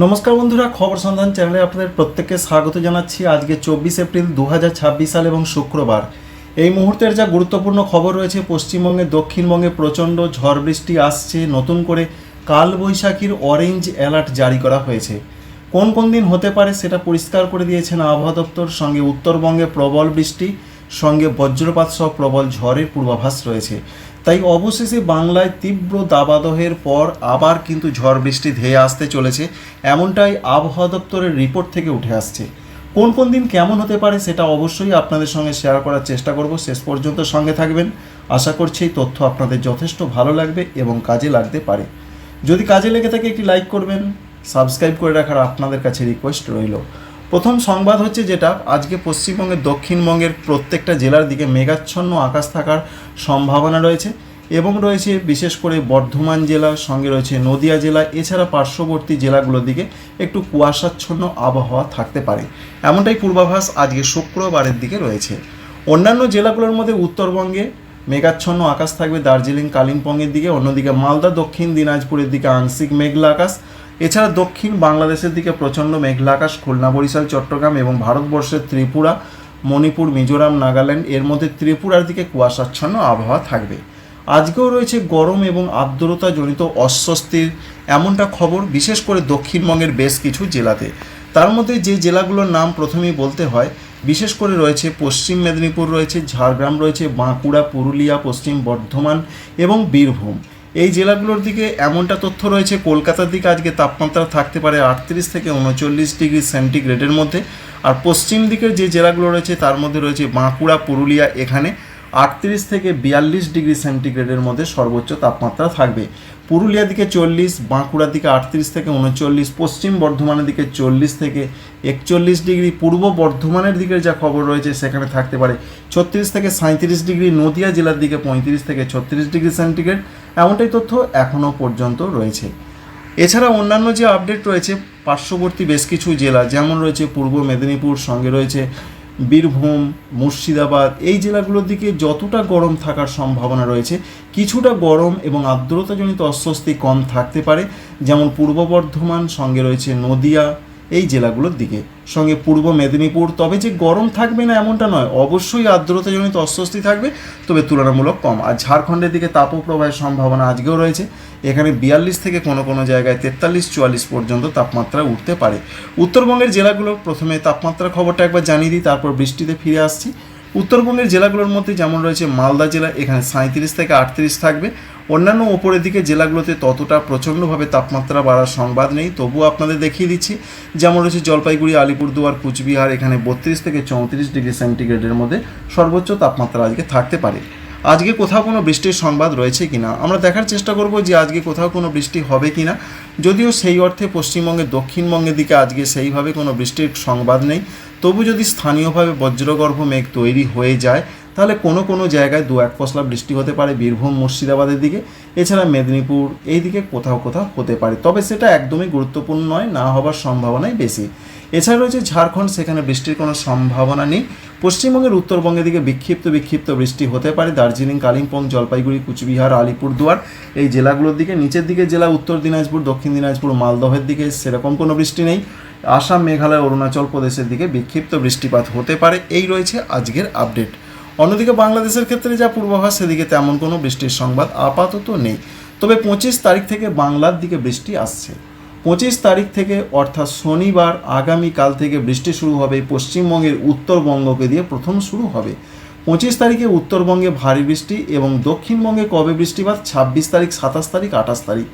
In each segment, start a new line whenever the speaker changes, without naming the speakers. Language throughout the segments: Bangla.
নমস্কার বন্ধুরা, খবর সন্ধান চ্যানেলে আপনাদের প্রত্যেককে স্বাগত জানাচ্ছি। আজকে 24 এপ্রিল 2026 সাল এবং শুক্রবার। এই মুহূর্তের যা গুরুত্বপূর্ণ খবর রয়েছে, পশ্চিমবঙ্গে দক্ষিণবঙ্গে প্রচণ্ড ঝড় বৃষ্টি আসছে। নতুন করে কালবৈশাখীর অরেঞ্জ অ্যালার্ট জারি করা হয়েছে। কোন কোন দিন হতে পারে সেটা পরিষ্কার করে দিয়েছেন আবহাওয়া দপ্তর। সঙ্গে উত্তরবঙ্গে প্রবল বৃষ্টি, সঙ্গে বজ্রপাত সহ প্রবল ঝড়ের পূর্বাভাস রয়েছে। তাই অবশেষে বাংলায় তীব্র দাবদাহের পর আবার কিন্তু ঝড় বৃষ্টি ধেয়ে আসতে চলেছে, এমনটাই আবহাওয়া দপ্তরের রিপোর্ট থেকে উঠে আসছে। কোন কোন দিন কেমন হতে পারে সেটা অবশ্যই আপনাদের সঙ্গে শেয়ার করার চেষ্টা করব। শেষ পর্যন্ত সঙ্গে থাকবেন। আশা করছি এই তথ্য আপনাদের যথেষ্ট ভালো লাগবে এবং কাজে লাগতে পারে। যদি কাজে লেগে থাকে একটি লাইক করবেন, সাবস্ক্রাইব করে রাখার আপনাদের কাছে রিকোয়েস্ট রইল। প্রথম সংবাদ হচ্ছে যেটা, আজকে পশ্চিমবঙ্গের দক্ষিণবঙ্গের প্রত্যেকটা জেলার দিকে মেঘাচ্ছন্ন আকাশ থাকার সম্ভাবনা রয়েছে এবং রয়েছে বিশেষ করে বর্ধমান জেলা, সঙ্গে রয়েছে নদিয়া জেলা, এছাড়া পার্শ্ববর্তী জেলাগুলোর দিকে একটু কুয়াশাচ্ছন্ন আবহাওয়া থাকতে পারে, এমনটাই পূর্বাভাস আজকে শুক্রবারের দিকে রয়েছে। অন্যান্য জেলাগুলোর মধ্যে উত্তরবঙ্গে মেঘাচ্ছন্ন আকাশ থাকবে দার্জিলিং কালিম্পংয়ের দিকে, অন্যদিকে মালদা দক্ষিণ দিনাজপুরের দিকে আংশিক মেঘলা আকাশ। এছাড়া দক্ষিণ বাংলাদেশের দিকে প্রচণ্ড মেঘলা আকাশ, খুলনা বরিশাল চট্টগ্রাম এবং ভারতবর্ষের ত্রিপুরা মণিপুর মিজোরাম নাগাল্যান্ড, এর মধ্যে ত্রিপুরার দিকে কুয়াশাচ্ছন্ন আবহাওয়া থাকবে। আজকেও রয়েছে গরম এবং আর্দ্রতাজনিত অস্বস্তির এমনটা খবর, বিশেষ করে দক্ষিণবঙ্গের বেশ কিছু জেলাতে। তার মধ্যে যে জেলাগুলোর নাম প্রথমেই বলতে হয়, বিশেষ করে রয়েছে পশ্চিম মেদিনীপুর, রয়েছে ঝাড়গ্রাম, রয়েছে বাঁকুড়া, পুরুলিয়া, পশ্চিম বর্ধমান এবং বীরভূম। এই জেলাগুলোর দিকে এমনটা তথ্য রয়েছে, কলকাতার দিকে আজকে তাপমাত্রা থাকতে পারে 38 থেকে 39 ডিগ্রি সেন্টিগ্রেডের মধ্যে। আর পশ্চিম দিকের যে জেলাগুলো রয়েছে তার মধ্যে রয়েছে বাঁকুড়া, পুরুলিয়া, এখানে 38 থেকে 42 ডিগ্রি সেন্টিগ্রেডের মধ্যে সর্বোচ্চ তাপমাত্রা থাকবে। পুরুলিয়ার দিকে 40, বাঁকুড়ার দিকে 38 থেকে 39, পশ্চিম বর্ধমানের দিকে 40 থেকে 41 ডিগ্রি, পূর্ব বর্ধমানের দিকের যা খবর রয়েছে সেখানে থাকতে পারে 36 থেকে 37 ডিগ্রি, নদিয়া জেলার দিকে 35 থেকে 36 ডিগ্রি সেন্টিগ্রেড, এমনটাই তথ্য এখনও পর্যন্ত রয়েছে। এছাড়া অন্যান্য যে আপডেট রয়েছে, পার্শ্ববর্তী বেশ কিছু জেলা যেমন রয়েছে পূর্ব মেদিনীপুর, সঙ্গে রয়েছে বীরভূম, মুর্শিদাবাদ, এই জেলাগুলোর দিকে যতটা গরম থাকার সম্ভাবনা রয়েছে, কিছুটা গরম এবং আর্দ্রতাজনিত অস্বস্তি কম থাকতে পারে, যেমন পূর্ব বর্ধমান, সঙ্গে রয়েছে নদিয়া, এই জেলাগুলোর দিকে, সঙ্গে পূর্ব মেদিনীপুর। তবে যে গরম থাকবে না এমনটা নয়, অবশ্যই আর্দ্রতাজনিত অস্বস্তি থাকবে, তবে তুলনামূলক কম। আর ঝাড়খণ্ডের দিকে তাপপ্রবাহের সম্ভাবনা আজকেও রয়েছে, এখানে 42 থেকে কোনো কোনো জায়গায় 43-44 পর্যন্ত তাপমাত্রা উঠতে পারে। উত্তরবঙ্গের জেলাগুলো প্রথমে তাপমাত্রার খবরটা একবার জানিয়ে দিই, তারপর বৃষ্টিতে ফিরে আসছি। উত্তরবঙ্গের জেলাগুলোর মধ্যে যেমন রয়েছে মালদা জেলা, এখানে 37 থেকে 38 থাকবে। অন্যান্য ওপরের দিকে জেলাগুলোতে ততটা প্রচণ্ডভাবে তাপমাত্রা বাড়ার সংবাদ নেই, তবুও আপনাদের দেখিয়ে দিচ্ছি। যেমন রয়েছে জলপাইগুড়ি, আলিপুরদুয়ার, কুচবিহার, এখানে 32 থেকে 34 ডিগ্রি সেন্টিগ্রেডের মধ্যে সর্বোচ্চ তাপমাত্রা আজকে থাকতে পারে। আজকে কোথাও কোনো বৃষ্টির সংবাদ রয়েছে কিনা আমরা দেখার চেষ্টা করব, যে আজকে কোথাও কোনো বৃষ্টি হবে কিনা। যদিও সেই অর্থে পশ্চিমবঙ্গের দক্ষিণবঙ্গের দিকে আজকে সেইভাবে কোনো বৃষ্টির সংবাদ নেই, তবু যদি স্থানীয়ভাবে বজ্রগর্ভ মেঘ তৈরি হয়ে যায় তাহলে কোনো কোনো জায়গায় 2-1 পশলা বৃষ্টি হতে পারে বীরভূম মুর্শিদাবাদের দিকে। এছাড়া মেদিনীপুর এই দিকে কোথাও কোথাও হতে পারে, তবে সেটা একদমই গুরুত্বপূর্ণ নয়, না হবার সম্ভাবনাই বেশি। এছাড়া রয়েছে ঝাড়খণ্ড, সেখানে বৃষ্টির কোনো সম্ভাবনা নেই। পশ্চিমবঙ্গের উত্তরবঙ্গের দিকে বিক্ষিপ্ত বৃষ্টি হতে পারে দার্জিলিং, কালিম্পং, জলপাইগুড়ি, কুচবিহার, আলিপুরদুয়ার, এই জেলাগুলোর দিকে। নিচের দিকে জেলা উত্তর দিনাজপুর, দক্ষিণ দিনাজপুর, মালদহের দিকে সেরকম কোনো বৃষ্টি নেই। আসাম, মেঘালয়, অরুণাচল প্রদেশের দিকে বিক্ষিপ্ত বৃষ্টিপাত হতে পারে। এই রয়েছে আজকের আপডেট। অন্যদিকে বাংলাদেশের ক্ষেত্রে যা পূর্বাভাস, সেদিকে তেমন কোনো বৃষ্টির সংবাদ আপাতত নেই। তবে 25 তারিখ থেকে বাংলার দিকে বৃষ্টি আসছে। 25 তারিখ থেকে অর্থাৎ শনিবার আগামীকাল থেকে বৃষ্টি শুরু হবে। পশ্চিমবঙ্গের উত্তরবঙ্গকে দিয়ে প্রথম শুরু হবে। 25 তারিখে উত্তরবঙ্গে ভারী বৃষ্টি এবং দক্ষিণবঙ্গে কবে বৃষ্টিপাত, 26 তারিখ, 27 তারিখ, 28 তারিখ,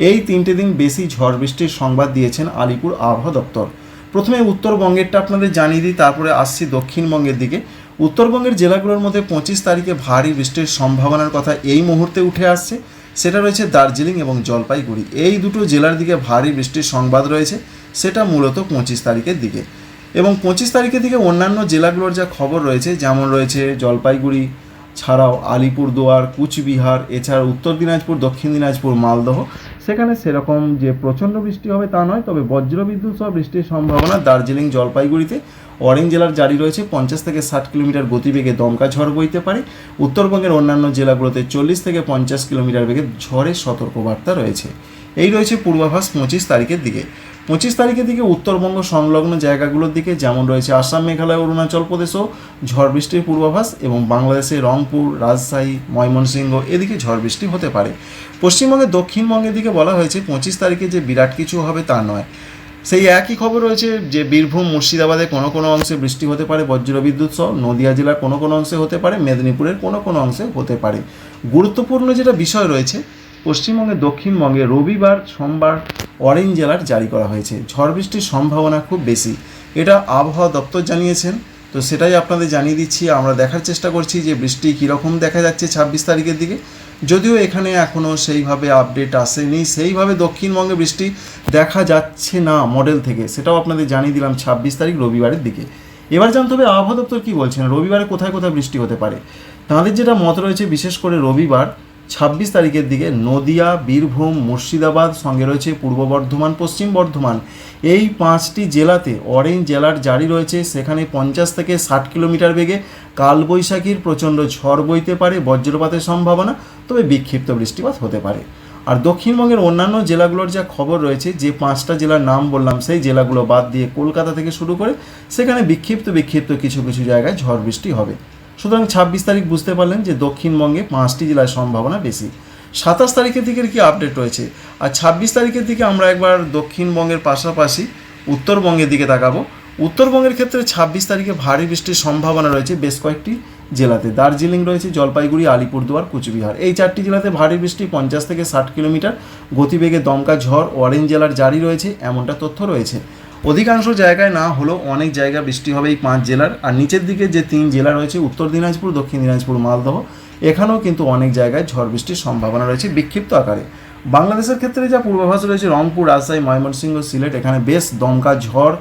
এই 3টে দিন বেশি ঝড় বৃষ্টির সংবাদ দিয়েছেন আলিপুর আবহাওয়া দপ্তর। প্রথমে উত্তরবঙ্গেরটা আপনাদের জানিয়ে দিই, তারপরে আসছি দক্ষিণবঙ্গের দিকে। উত্তরবঙ্গের জেলাগুলোর মধ্যে 25 তারিখে ভারী বৃষ্টির সম্ভাবনার কথা এই মুহূর্তে উঠে আসছে, সেটা রয়েছে দার্জিলিং এবং জলপাইগুড়ি, এই দুটো জেলার দিকে ভারী বৃষ্টির সংবাদ রয়েছে, সেটা মূলত 25 তারিখের দিকে। এবং 25 তারিখের দিকে অন্যান্য জেলাগুলোর যা খবর রয়েছে, যেমন রয়েছে জলপাইগুড়ি ছাড়াও আলিপুরদুয়ার, কুচবিহার, এছাড়া উত্তর দিনাজপুর, দক্ষিণ দিনাজপুর, মালদহ, সেখানে সেরকম যে প্রচণ্ড বৃষ্টি হবে তা নয়, তবে বজ্রবিদ্যুৎ সহ বৃষ্টির সম্ভাবনা দার্জিলিং, জলপাইগুড়িতে অরেঞ্জ অ্যালার্ট জারি রয়েছে। 50 থেকে 60 কিলোমিটার গতিবেগে দমকা ঝড় বইতে পারে। উত্তরবঙ্গের অন্যান্য জেলাগুলোতে 40 থেকে 50 কিলোমিটার বেগে ঝড়ের সতর্কবার্তা রয়েছে। এই রয়েছে পূর্বাভাস 25 তারিখের দিকে। 25 তারিখের দিকে উত্তরবঙ্গ সংলগ্ন জায়গাগুলোর দিকে যেমন রয়েছে আসাম, মেঘালয়, অরুণাচল প্রদেশও ঝড় বৃষ্টির পূর্বাভাস এবং বাংলাদেশে রংপুর, রাজশাহী, ময়মনসিংহ এদিকে ঝড় বৃষ্টি হতে পারে। পশ্চিমবঙ্গের দক্ষিণবঙ্গের দিকে বলা হয়েছে 25 তারিখে যে বিরাট কিছু হবে তা নয়, সেই একই খবর রয়েছে যে বীরভূম, মুর্শিদাবাদে কোনো কোনো অংশে বৃষ্টি হতে পারে বজ্রবিদ্যুৎ সহ, নদিয়া জেলার কোনো কোনো অংশে হতে পারে, মেদিনীপুরের কোনো কোনো অংশে হতে পারে। গুরুত্বপূর্ণ যেটা বিষয় রয়েছে, পশ্চিমবঙ্গের দক্ষিণবঙ্গে রবিবার, সোমবার অরেঞ্জ অ্যালার্ট জারি করা হয়েছে। ঝড় বৃষ্টির সম্ভাবনা খুব বেশি, এটা আবহাওয়া দপ্তর জানিয়েছেন। তো সেটাই আপনাদের জানিয়ে দিচ্ছি। আমরা দেখার চেষ্টা করছি যে বৃষ্টি কীরকম দেখা যাচ্ছে 26 তারিখের দিকে। যদিও এখানে এখনও সেইভাবে আপডেট আসেনি, সেইভাবে দক্ষিণবঙ্গে বৃষ্টি দেখা যাচ্ছে না মডেল থেকে, সেটাও আপনাদের জানিয়ে দিলাম 26 তারিখ রবিবারের দিকে। এবার জানতে হবে আবহাওয়া দপ্তর কী বলছেন, রবিবারে কোথায় কোথায় বৃষ্টি হতে পারে। তাঁদের যেটা মত রয়েছে, বিশেষ করে রবিবার 26 তারিখের দিকে নদিয়া, বীরভূম, মুর্শিদাবাদ, সঙ্গে রয়েছে পূর্ব বর্ধমান, পশ্চিম বর্ধমান, এই 5টি জেলাতে অরেঞ্জ অ্যালার্ট জারি রয়েছে। সেখানে 50 থেকে 60 কিলোমিটার বেগে কালবৈশাখীর প্রচণ্ড ঝড় বইতে পারে, বজ্রপাতের সম্ভাবনা, তবে বিক্ষিপ্ত বৃষ্টিপাত হতে পারে। আর দক্ষিণবঙ্গের অন্যান্য জেলাগুলোর যা খবর রয়েছে, যে 5টা জেলার নাম বললাম সেই জেলাগুলো বাদ দিয়ে কলকাতা থেকে শুরু করে সেখানে বিক্ষিপ্ত কিছু কিছু জায়গায় ঝড় বৃষ্টি হবে। সুতরাং 26 তারিখ বুঝতে পারলেন যে দক্ষিণবঙ্গে 5টি জেলার সম্ভাবনা বেশি। 27 তারিখের দিকের কি আপডেট রয়েছে, আর 26 তারিখের দিকে আমরা একবার দক্ষিণবঙ্গের পাশাপাশি উত্তরবঙ্গের দিকে তাকাবো। উত্তরবঙ্গের ক্ষেত্রে 26 তারিখে ভারী বৃষ্টির সম্ভাবনা রয়েছে বেশ কয়েকটি জেলাতে। দার্জিলিং রয়েছে, জলপাইগুড়ি, আলিপুরদুয়ার, কুচবিহার, এই 4টি জেলাতে ভারী বৃষ্টি 50 থেকে 60 কিলোমিটার গতিবেগে দমকা ঝড় অরেঞ্জ অ্যালার্ট জারি রয়েছে, এমনটা তথ্য রয়েছে। অধিকাংশ জায়গায় না হলেও অনেক জায়গায় বৃষ্টি হবে এই 5 জেলার। আর নিচের দিকে যে 3 জেলা রয়েছে, উত্তর দিনাজপুর, দক্ষিণ দিনাজপুর, মালদহ, এখানেও কিন্তু অনেক জায়গায় ঝড় বৃষ্টির সম্ভাবনা রয়েছে বিক্ষিপ্ত আকারে। বাংলাদেশের ক্ষেত্রে যা পূর্বাভাস রয়েছে, রংপুর, রাজশাহী, ময়মনসিংহ, সিলেট, এখানে বেশ দমকা ঝড়,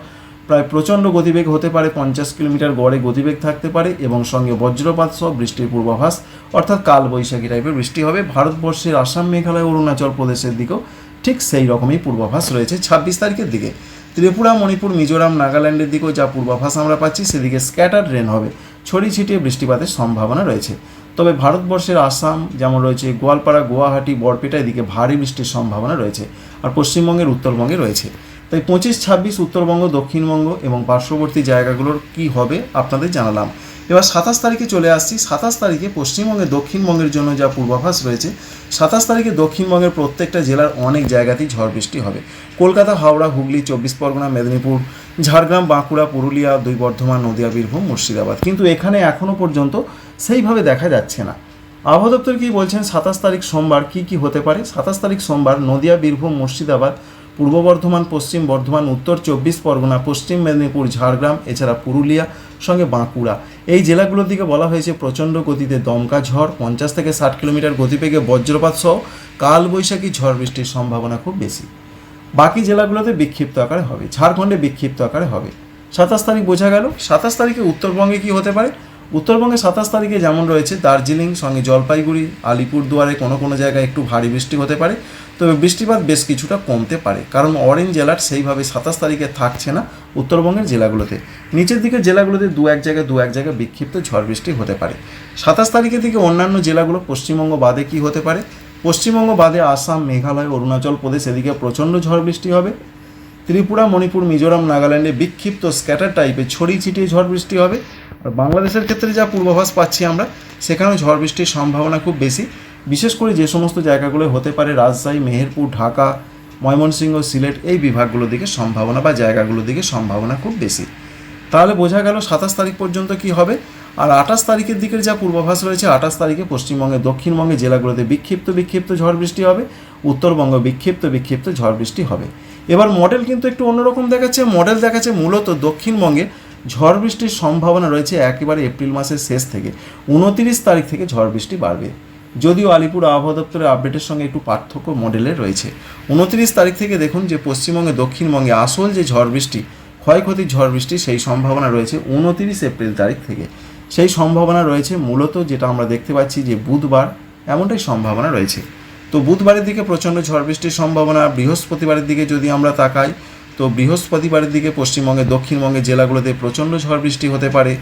প্রায় প্রচণ্ড গতিবেগ হতে পারে, 50 কিলোমিটার গড়ে গতিবেগ থাকতে পারে এবং সঙ্গে বজ্রপাত সহ বৃষ্টির পূর্বাভাস, অর্থাৎ কালবৈশাখী টাইপের বৃষ্টি হবে। ভারতবর্ষের আসাম, মেঘালয়, অরুণাচল প্রদেশের দিকেও ঠিক সেই রকমই পূর্বাভাস রয়েছে 26 তারিখের দিকে। ত্রিপুরা, মণিপুর, মিজোরাম, নাগাল্যান্ডের দিকেও যা পূর্বাভাস আমরা পাচ্ছি, সেদিকে স্ক্যাটার্ড রেন হবে, ছড়িয়ে ছিটিয়ে বৃষ্টিপাতের সম্ভাবনা রয়েছে। তবে ভারতবর্ষের আসাম যেমন রয়েছে, গোয়ালপাড়া, গুয়াহাটি, বরপেটা, এদিকে ভারী বৃষ্টির সম্ভাবনা রয়েছে। আর পশ্চিমবঙ্গের উত্তরবঙ্গে রয়েছে। তাই 25-26 উত্তরবঙ্গ, দক্ষিণবঙ্গ এবং পার্শ্ববর্তী জায়গাগুলোর কি হবে আপনাদের জানালাম। এবার 27 তারিখে চলে আসছি। 27 তারিখে পশ্চিমবঙ্গে দক্ষিণবঙ্গের জন্য যা পূর্বাভাস রয়েছে, 27 তারিখে দক্ষিণবঙ্গের প্রত্যেকটা জেলার অনেক জায়গাতেই ঝড় বৃষ্টি হবে। কলকাতা, হাওড়া, হুগলি, 24 পরগনা, মেদিনীপুর, ঝাড়গ্রাম, বাঁকুড়া, পুরুলিয়া, 2 বর্ধমান, নদিয়া, বীরভূম, মুর্শিদাবাদ, কিন্তু এখানে এখনও পর্যন্ত সেইভাবে দেখা যাচ্ছে না। আবহাওয়া দপ্তর কী বলছেন, 27 তারিখ সোমবার কি হতে পারে। 27 তারিখ সোমবার নদিয়া, বীরভূম, মুর্শিদাবাদ, পূর্ব বর্ধমান, পশ্চিম বর্ধমান, উত্তর 24 পরগনা, পশ্চিম মেদিনীপুর, ঝাড়গ্রাম, এছাড়া পুরুলিয়া, সঙ্গে বাঁকুড়া, এই জেলাগুলোর দিকে বলা হয়েছে প্রচণ্ড গতিতে দমকা ঝড়, 50 থেকে 60 কিলোমিটার গতিবেগে বজ্রপাত সহ কালবৈশাখী ঝড় বৃষ্টির সম্ভাবনা খুব বেশি। বাকি জেলাগুলোতে বিক্ষিপ্ত আকারে হবে, ঝাড়খণ্ডে বিক্ষিপ্ত আকারে হবে। 27 তারিখ বোঝা গেল। 27 তারিখে উত্তরবঙ্গে কি হতে পারে। উত্তরবঙ্গে 27 তারিখে যেমন রয়েছে দার্জিলিং, সঙ্গে জলপাইগুড়ি, আলিপুরদুয়ারে কোনো কোনো জায়গায় একটু ভারী বৃষ্টি হতে পারে, তবে বৃষ্টিপাত বেশ কিছুটা কমতে পারে, কারণ অরেঞ্জ অ্যালার্ট সেইভাবে 27 তারিখে থাকছে না উত্তরবঙ্গের জেলাগুলোতে। নিচের দিকের জেলাগুলোতে দু এক জায়গায় বিক্ষিপ্ত ঝড় বৃষ্টি হতে পারে। 27 তারিখের দিকে অন্যান্য জেলাগুলো পশ্চিমবঙ্গ বাদে কি হতে পারে। পশ্চিমবঙ্গ বাদে আসাম, মেঘালয়, অরুণাচল প্রদেশ, এদিকে প্রচণ্ড ঝড় বৃষ্টি হবে। ত্রিপুরা, মণিপুর, মিজোরাম, নাগাল্যান্ডে বিক্ষিপ্ত স্ক্যাটার টাইপের ছড়িয়ে ছিটিয়ে ঝড় বৃষ্টি হবে। আর বাংলাদেশের ক্ষেত্রে যা পূর্বাভাস পাচ্ছি আমরা, সেখানেও ঝড় বৃষ্টির সম্ভাবনা খুব বেশি, বিশেষ করে যে সমস্ত জায়গাগুলো হতে পারে রাজশাহী, মেহেরপুর, ঢাকা, ময়মনসিংহ, সিলেট, এই বিভাগগুলোর দিকে সম্ভাবনা বা জায়গাগুলোর দিকে সম্ভাবনা খুব বেশি। তাহলে বোঝা গেল 27 তারিখ পর্যন্ত কি হবে। আর 28 তারিখের দিকের যা পূর্বাভাস রয়েছে, 28 তারিখে পশ্চিমবঙ্গে দক্ষিণবঙ্গে জেলাগুলোতে বিক্ষিপ্ত ঝড় বৃষ্টি হবে, উত্তরবঙ্গ বিক্ষিপ্ত ঝড় বৃষ্টি হবে। এবার মডেল কিন্তু একটু অন্যরকম দেখাচ্ছে। মডেল দেখাচ্ছে মূলত দক্ষিণবঙ্গে ঝড় বৃষ্টির সম্ভাবনা রয়েছে একেবারে এপ্রিল মাসের শেষ থেকে 29 তারিখ থেকে ঝড় বৃষ্টি বাড়বে। যদিও আলিপুর আবহাওয়া দপ্তরের আপডেটের সঙ্গে একটু পার্থক্য মডেলে রয়েছে। 29 তারিখ থেকে দেখুন যে পশ্চিমবঙ্গে দক্ষিণবঙ্গে আসল যে ঝড় বৃষ্টি, ক্ষয়ক্ষতির ঝড় বৃষ্টি, সেই সম্ভাবনা রয়েছে 29 এপ্রিল তারিখ থেকে। সেই সম্ভাবনা রয়েছে মূলত, যেটা আমরা দেখতে পাচ্ছি যে বুধবার, এমনটাই সম্ভাবনা রয়েছে। তো বুধবারের দিকে প্রচণ্ড ঝড় বৃষ্টির সম্ভাবনা। বৃহস্পতিবারের দিকে যদি আমরা তাকাই, তো বৃহস্পতিবারের দিকে পশ্চিমবঙ্গে দক্ষিণবঙ্গের জেলাগুলোতে প্রচণ্ড ঝড় বৃষ্টি হতে পারে,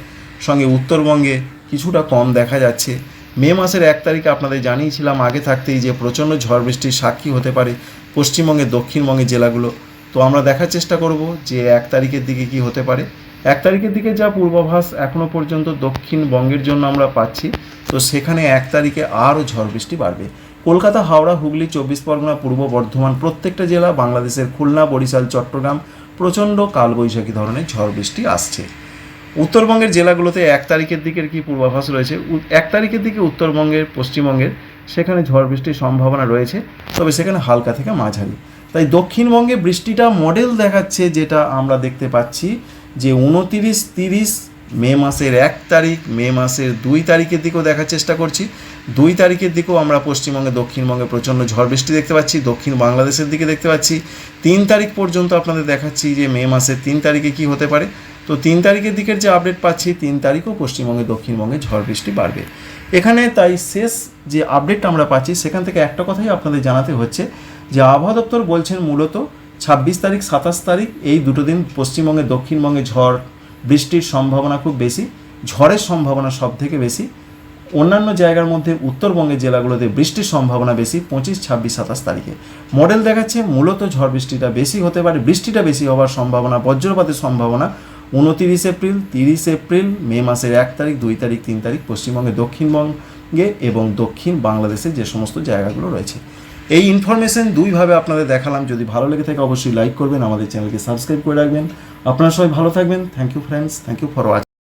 সঙ্গে উত্তরবঙ্গে কিছুটা কম দেখা যাচ্ছে। মে মাসের 1 তারিখে আপনাদের জানিয়েছিলাম আগে থাকতেই যে প্রচণ্ড ঝড় বৃষ্টির সাক্ষী হতে পারে পশ্চিমবঙ্গের দক্ষিণবঙ্গের জেলাগুলো। তো আমরা দেখার চেষ্টা করব যে 1 তারিখের দিকে কি হতে পারে। 1 তারিখের দিকে যা পূর্বাভাস এখনও পর্যন্ত দক্ষিণবঙ্গের জন্য আমরা পাচ্ছি, তো সেখানে 1 তারিখে আরও ঝড় বৃষ্টি বাড়বে। কলকাতা, হাওড়া, হুগলি, 24 পরগনা, পূর্ব বর্ধমান প্রত্যেকটা জেলা, বাংলাদেশের খুলনা, বরিশাল, চট্টগ্রাম প্রচণ্ড কালবৈশাখী ধরনের ঝড় বৃষ্টি আসছে। উত্তরবঙ্গের জেলাগুলোতে 1 তারিখের দিকের কি পূর্বাভাস রয়েছে, 1 তারিখের দিকে উত্তরবঙ্গের, পশ্চিমবঙ্গের সেখানে ঝড় বৃষ্টির সম্ভাবনা রয়েছে, তবে সেখানে হালকা থেকে মাঝারি। তাই দক্ষিণবঙ্গে বৃষ্টিটা মডেল দেখাচ্ছে, যেটা আমরা দেখতে পাচ্ছি যে 29, 30, মে মাসের 1 তারিখ, মে মাসের 2 তারিখের দিকেও দেখার চেষ্টা করছি। 2 তারিখের দিকেও আমরা পশ্চিমবঙ্গে, দক্ষিণবঙ্গে প্রচণ্ড ঝড় বৃষ্টি দেখতে পাচ্ছি, দক্ষিণ বাংলাদেশের দিকে দেখতে পাচ্ছি। 3 তারিখ পর্যন্ত আপনাদের দেখাচ্ছি যে মে মাসের 3 তারিখে কি হতে পারে। তো 3 তারিখের দিকের যে আপডেট পাচ্ছি, 3 তারিখও পশ্চিমবঙ্গে, দক্ষিণবঙ্গে ঝড় বৃষ্টি বাড়বে এখানে। তাই শেষ যে আপডেটটা আমরা পাচ্ছি সেখান থেকে একটা কথাই আপনাদের জানাতে হচ্ছে যে আবহাওয়া দপ্তর বলছেন মূলত 26 তারিখ, 27 তারিখ এই দুটো দিন পশ্চিমবঙ্গে, দক্ষিণবঙ্গে ঝড় বৃষ্টির সম্ভাবনা খুব বেশি, ঝড়ের সম্ভাবনা সব থেকে বেশি। অন্যান্য জায়গার মধ্যে উত্তরবঙ্গের জেলাগুলোতে বৃষ্টির সম্ভাবনা বেশি 25, 26, 27 তারিখে। মডেল দেখাচ্ছে মূলত ঝড় বৃষ্টিটা বেশি হতে পারে, বৃষ্টিটা বেশি হওয়ার সম্ভাবনা, বজ্রপাতের সম্ভাবনা 29 এপ্রিল, 30 এপ্রিল, মে মাসের 1 তারিখ, 2 তারিখ, 3 তারিখ পশ্চিমবঙ্গে, দক্ষিণবঙ্গে এবং দক্ষিণ বাংলাদেশে যে সমস্ত জায়গাগুলো রয়েছে। এই ইনফরমেশন দুইভাবে আপনাদের দেখালাম। যদি ভালো লেগে থাকে অবশ্যই লাইক করবেন, আমাদের চ্যানেলকে সাবস্ক্রাইব করে রাখবেন। আপনারা সবাই ভালো থাকবেন। Thank you friends, thank you for watching.